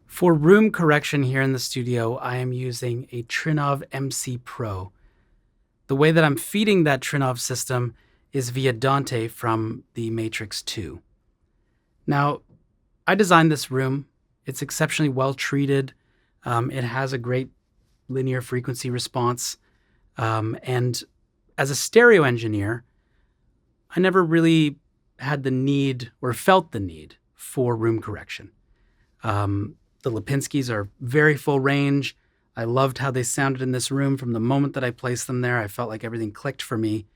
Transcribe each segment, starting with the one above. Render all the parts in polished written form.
For room correction here in the studio, I am using a Trinnov MC Pro. The way that I'm feeding that Trinnov system is via Dante from the Matrix 2. Now, I designed this room. It's exceptionally well treated. It has a great linear frequency response. And as a stereo engineer, I never really had the need or felt the need for room correction. The Lipinskis are very full range. I loved how they sounded in this room from the moment that I placed them there. I felt like everything clicked for me.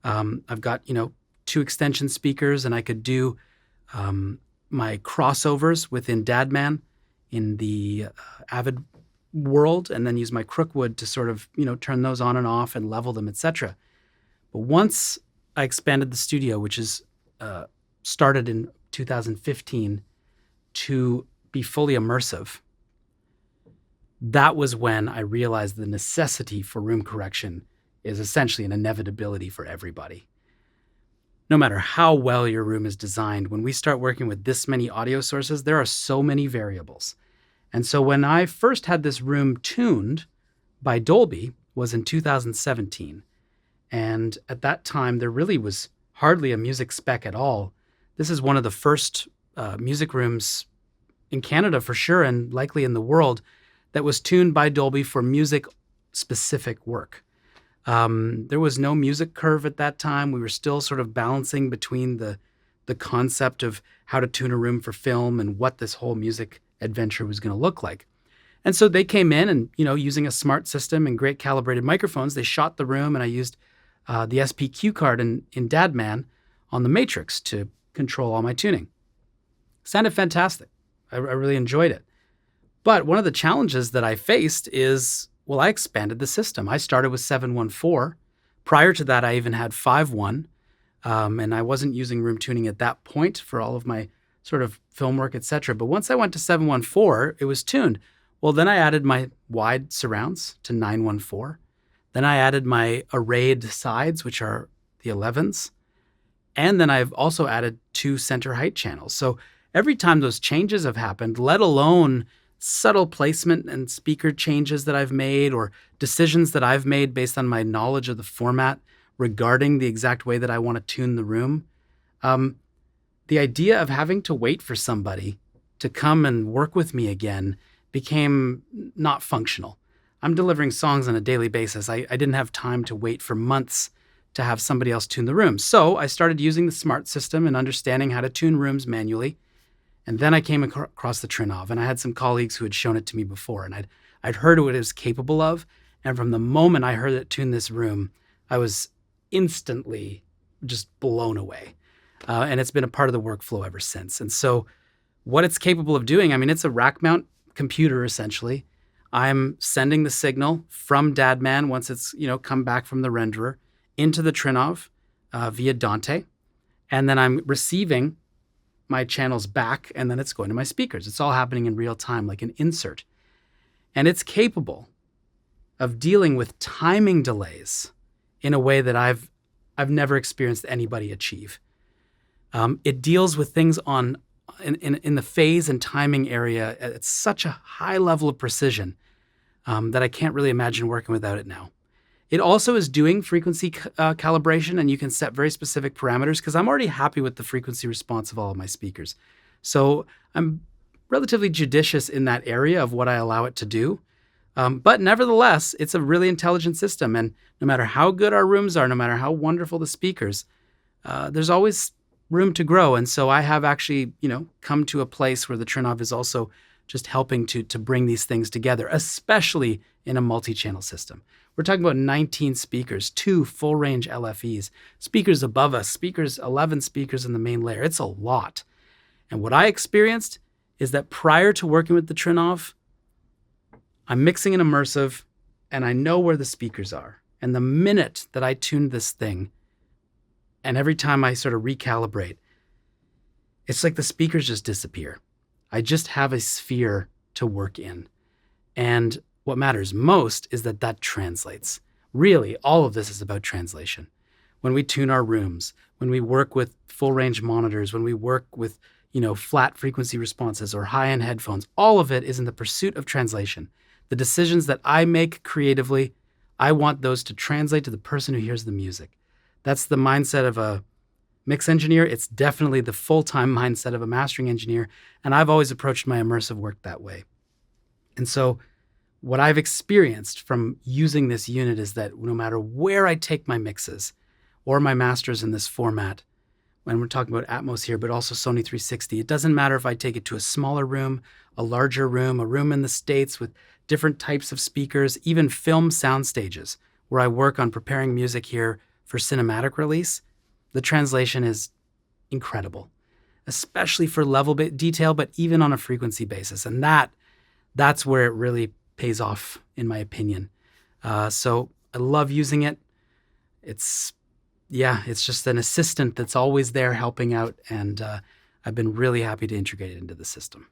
I've got, two extension speakers, and I could do my crossovers within Dadman in the Avid world, and then use my Crookwood to sort of, turn those on and off and level them, etc. But once I expanded the studio, which is started in 2015, to be fully immersive, that was when I realized the necessity for room correction is essentially an inevitability for everybody. No matter how well your room is designed, when we start working with this many audio sources, there are so many variables. And so when I first had this room tuned by Dolby was in 2017. And at that time, there really was hardly a music spec at all. This is one of the first music rooms in Canada for sure, and likely in the world, that was tuned by Dolby for music-specific work. There was no music curve at that time. We were still sort of balancing between the concept of how to tune a room for film and what this whole music adventure was going to look like. And so they came in and, using a smart system and great calibrated microphones, they shot the room, and I used the SPQ card in Dadman on the Matrix to control all my tuning. Sounded fantastic. I really enjoyed it. But one of the challenges that I faced is, I expanded the system. I started with 714. Prior to that, I even had 5.1, and I wasn't using room tuning at that point for all of my sort of film work, etc. But once I went to 714, it was tuned. Well, then I added my wide surrounds to 914. Then I added my arrayed sides, which are the 11s. And then I've also added 2 center height channels. So every time those changes have happened, let alone subtle placement and speaker changes that I've made or decisions that I've made based on my knowledge of the format regarding the exact way that I want to tune the room, the idea of having to wait for somebody to come and work with me again became not functional. I'm delivering songs on a daily basis. I didn't have time to wait for months to have somebody else tune the room. So I started using the smart system and understanding how to tune rooms manually. And then I came across the Trinnov, and I had some colleagues who had shown it to me before, and I'd heard what it was capable of. And from the moment I heard it tune this room, I was instantly just blown away. And it's been a part of the workflow ever since. And so what it's capable of doing, it's a rack mount computer, essentially. I'm sending the signal from Dadman once it's, come back from the renderer into the Trinnov via Dante. And then I'm receiving my channels back, and then it's going to my speakers. It's all happening in real time, like an insert. And it's capable of dealing with timing delays in a way that I've never experienced anybody achieve. It deals with things in the phase and timing area at such a high level of precision that I can't really imagine working without it now. It also is doing frequency calibration, and you can set very specific parameters because I'm already happy with the frequency response of all of my speakers. So I'm relatively judicious in that area of what I allow it to do. But nevertheless, it's a really intelligent system. And no matter how good our rooms are, no matter how wonderful the speakers, there's always room to grow. And so I have actually, come to a place where the Trinnov is also just helping to bring these things together, especially in a multi-channel system. We're talking about 19 speakers, 2 full-range LFEs, speakers above us, 11 speakers in the main layer. It's a lot. And what I experienced is that prior to working with the Trinnov, I'm mixing an immersive, and I know where the speakers are. And the minute that I tune this thing, and every time I sort of recalibrate, it's like the speakers just disappear. I just have a sphere to work in. And what matters most is that translates. Really, all of this is about translation. When we tune our rooms, when we work with full range monitors, when we work with, flat frequency responses or high-end headphones. All of it is in the pursuit of translation. The decisions that I make creatively, I want those to translate to the person who hears the music. That's the mindset of a mix engineer. It's definitely the full-time mindset of a mastering engineer, and I've always approached my immersive work that way. And so what I've experienced from using this unit is that no matter where I take my mixes or my masters in this format, when we're talking about Atmos here, but also Sony 360, it doesn't matter if I take it to a smaller room, a larger room, a room in the States with different types of speakers, even film sound stages, where I work on preparing music here for cinematic release. The translation is incredible, especially for level detail, but even on a frequency basis. And that's where it really pays off, in my opinion. So I love using it. It's just an assistant that's always there helping out, and I've been really happy to integrate it into the system.